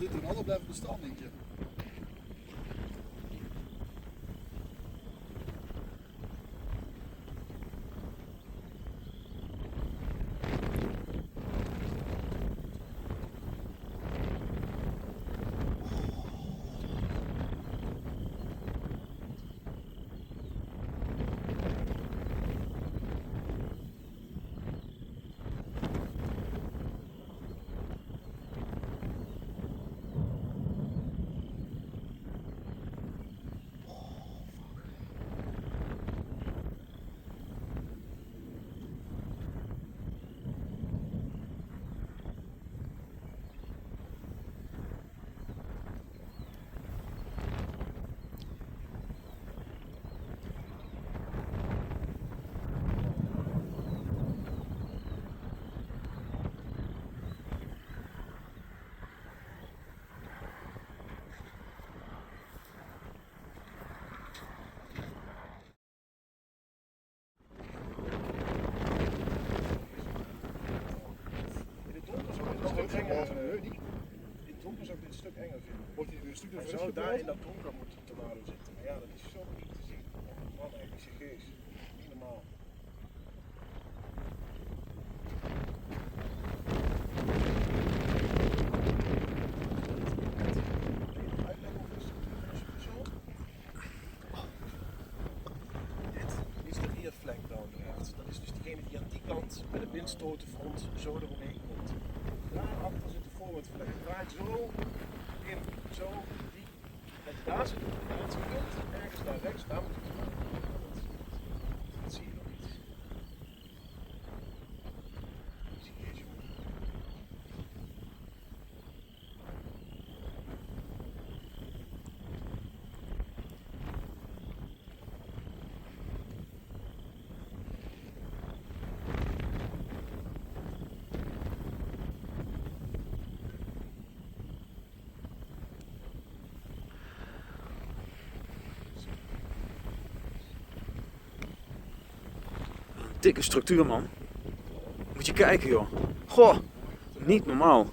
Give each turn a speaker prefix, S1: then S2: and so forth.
S1: dit en alle blijven bestaan, denk je.
S2: In het donker zou ik dit een stuk enger vinden.
S1: Wordt hij een stuk
S2: Hij zou daar in dat donker moeten tornado zitten. Maar ja, dat is zo niet te zien. Oh, man, ik zie geest. Niet normaal. Uitleggen over de structuur van de superzone? Dit is de rear flank downdraft. Dat is dus diegene die aan die kant met de windstotenfront zo eromheen komt. Daarachter zit de forward flank. Het draait zo in, zo, die. En daar zit het punt, ergens daar rechts, daar moet het maken. Dat zie je nog niet. Zie je zo.
S3: Dikke structuur, man. Moet je kijken, joh. Goh, niet normaal.